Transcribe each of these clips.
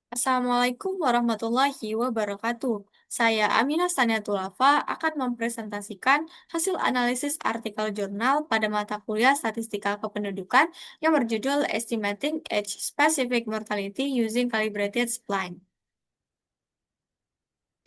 Assalamualaikum warahmatullahi wabarakatuh. Saya Aminah Saniatulafa akan mempresentasikan hasil analisis artikel jurnal pada mata kuliah Statistika Kependudukan yang berjudul Estimating Age Specific Mortality Using Calibrated Spline.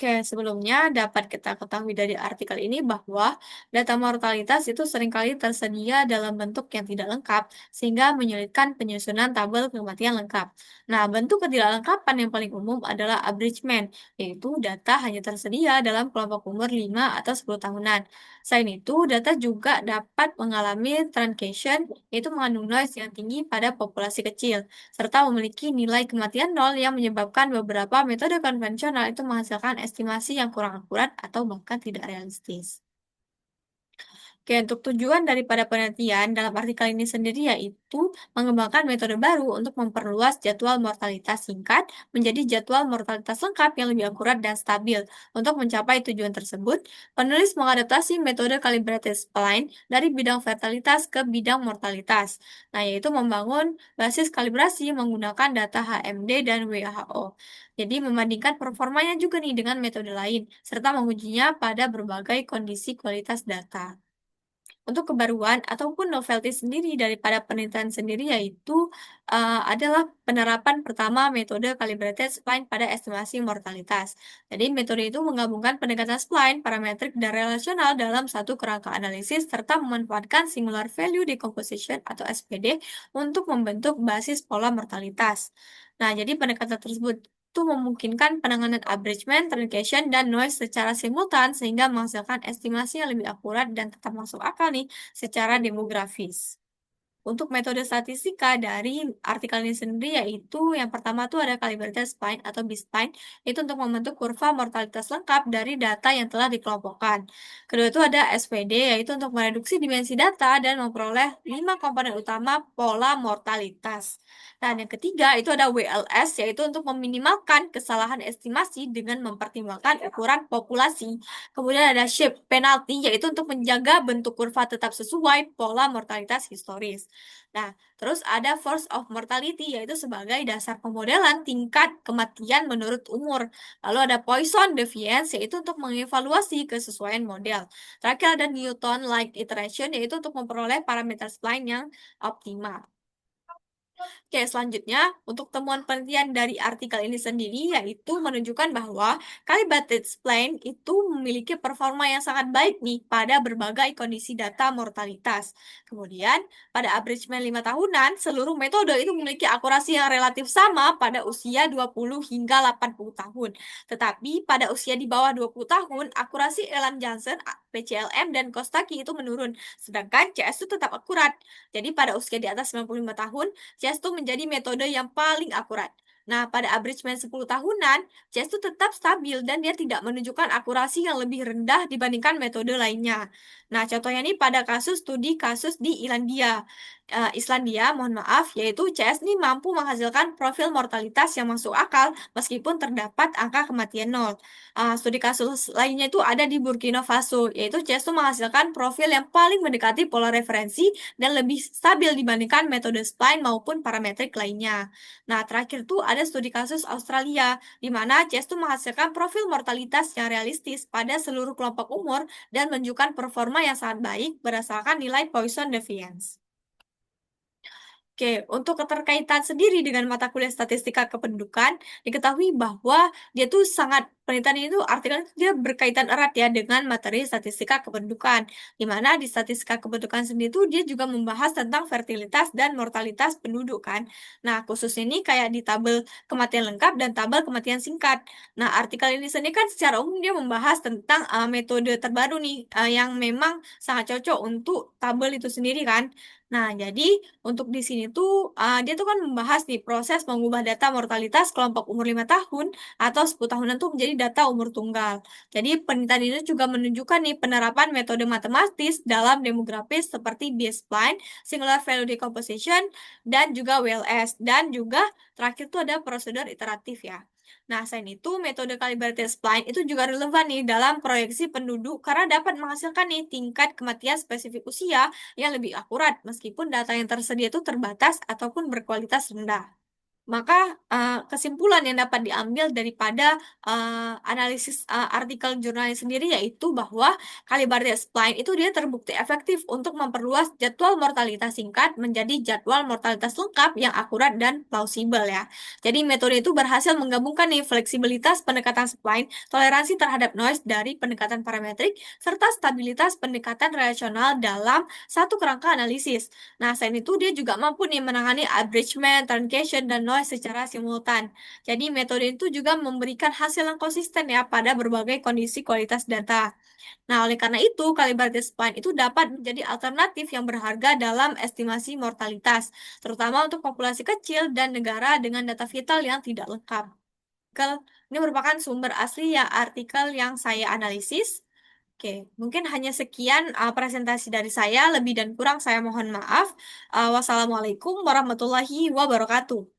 Oke, sebelumnya dapat kita ketahui dari artikel ini bahwa data mortalitas itu seringkali tersedia dalam bentuk yang tidak lengkap, sehingga menyulitkan penyusunan tabel kematian lengkap. Nah, bentuk ketidaklengkapan yang paling umum adalah abridgment, yaitu data hanya tersedia dalam kelompok umur 5 atau 10 tahunan. Selain itu, data juga dapat mengalami truncation, yaitu mengandung noise yang tinggi pada populasi kecil serta memiliki nilai kematian nol yang menyebabkan beberapa metode konvensional itu menghasilkan estimasi yang kurang akurat atau bahkan tidak realistis. Oke, untuk tujuan daripada penelitian dalam artikel ini sendiri yaitu mengembangkan metode baru untuk memperluas jadwal mortalitas singkat menjadi jadwal mortalitas lengkap yang lebih akurat dan stabil. Untuk mencapai tujuan tersebut, penulis mengadaptasi metode calibrated spline dari bidang fertilitas ke bidang mortalitas. Nah, yaitu membangun basis kalibrasi menggunakan data HMD dan WHO. Jadi, membandingkan performanya juga nih dengan metode lain, serta mengujinya pada berbagai kondisi kualitas data. Untuk kebaruan ataupun novelty sendiri daripada penelitian sendiri yaitu, adalah penerapan pertama metode calibrated spline pada estimasi mortalitas. Jadi metode itu menggabungkan pendekatan spline, parametrik, dan relasional dalam satu kerangka analisis serta memanfaatkan singular value decomposition atau SPD untuk membentuk basis pola mortalitas. Nah, jadi pendekatan tersebut itu memungkinkan penanganan abridgment, truncation, dan noise secara simultan sehingga menghasilkan estimasi yang lebih akurat dan tetap masuk akal nih secara demografis. Untuk metode statistika dari artikel ini sendiri yaitu yang pertama tuh ada calibrated spline atau B-spline itu untuk membentuk kurva mortalitas lengkap dari data yang telah dikelompokkan. Kedua itu ada SPD yaitu untuk mereduksi dimensi data dan memperoleh 5 komponen utama pola mortalitas. Dan yang ketiga itu ada WLS yaitu untuk meminimalkan kesalahan estimasi dengan mempertimbangkan ukuran populasi. Kemudian ada shape penalty yaitu untuk menjaga bentuk kurva tetap sesuai pola mortalitas historis. Nah, terus ada force of mortality yaitu sebagai dasar pemodelan tingkat kematian menurut umur. Lalu ada Poisson deviance yaitu untuk mengevaluasi kesesuaian model. Terakhir ada Newton-like iteration yaitu untuk memperoleh parameter spline yang optimal. Oke, selanjutnya untuk temuan penelitian dari artikel ini sendiri yaitu menunjukkan bahwa calibrated spline itu memiliki performa yang sangat baik nih pada berbagai kondisi data mortalitas. Kemudian, pada abridgment 5 tahunan, seluruh metode itu memiliki akurasi yang relatif sama pada usia 20 hingga 80 tahun. Tetapi pada usia di bawah 20 tahun, akurasi Elam Johnson, PCLM, dan Kostaki itu menurun, sedangkan CS itu tetap akurat. Jadi pada usia di atas 95 tahun, CES itu menjadi metode yang paling akurat. Nah, pada abridgment 10 tahunan, CES itu tetap stabil dan dia tidak menunjukkan akurasi yang lebih rendah dibandingkan metode lainnya. Nah, contohnya nih pada kasus studi kasus di Islandia, mohon maaf, yaitu CS ini mampu menghasilkan profil mortalitas yang masuk akal meskipun terdapat angka kematian nol. Studi kasus lainnya itu ada di Burkina Faso, yaitu CS itu menghasilkan profil yang paling mendekati pola referensi dan lebih stabil dibandingkan metode spline maupun parametrik lainnya. Nah, terakhir tuh ada studi kasus Australia, di mana CES tuh menghasilkan profil mortalitas yang realistis pada seluruh kelompok umur dan menunjukkan performa yang sangat baik berdasarkan nilai Poisson deviance. Oke, untuk keterkaitan sendiri dengan mata kuliah statistika kependudukan, diketahui bahwa dia tuh sangat penelitian ini tuh artikelnya tuh dia berkaitan erat ya dengan materi statistika kependudukan. Di mana di statistika kependudukan sendiri tuh dia juga membahas tentang fertilitas dan mortalitas penduduk kan. Nah, khusus ini kayak di tabel kematian lengkap dan tabel kematian singkat. Nah, artikel ini sendiri kan secara umum dia membahas tentang metode terbaru nih yang memang sangat cocok untuk tabel itu sendiri kan. Nah, jadi untuk di sini tuh, dia tuh kan membahas nih proses mengubah data mortalitas kelompok umur 5 tahun atau 10 tahunan tuh menjadi data umur tunggal. Jadi penelitian ini juga menunjukkan nih penerapan metode matematis dalam demografis seperti B-spline, singular value decomposition, dan juga WLS. Dan juga terakhir tuh ada prosedur iteratif ya. Nah, selain itu, metode calibrated spline itu juga relevan nih dalam proyeksi penduduk karena dapat menghasilkan nih tingkat kematian spesifik usia yang lebih akurat meskipun data yang tersedia itu terbatas ataupun berkualitas rendah. Maka, kesimpulan yang dapat diambil daripada, analisis, artikel jurnalnya sendiri yaitu bahwa Calibarda Spline itu dia terbukti efektif untuk memperluas jadwal mortalitas singkat menjadi jadwal mortalitas lengkap yang akurat dan plausibel ya. Jadi metode itu berhasil menggabungkan nih fleksibilitas pendekatan spline, toleransi terhadap noise dari pendekatan parametrik, serta stabilitas pendekatan relasional dalam satu kerangka analisis. Nah, selain itu dia juga mampu nih menangani abridgment, truncation, dan noise secara simultan. Jadi metode itu juga memberikan hasil yang konsisten ya pada berbagai kondisi kualitas data. Nah, oleh karena itu, calibrated spline itu dapat menjadi alternatif yang berharga dalam estimasi mortalitas, terutama untuk populasi kecil dan negara dengan data vital yang tidak lengkap. Ini merupakan sumber asli ya artikel yang saya analisis. Oke, mungkin hanya sekian, presentasi dari saya, lebih dan kurang saya mohon maaf. Wassalamualaikum warahmatullahi wabarakatuh.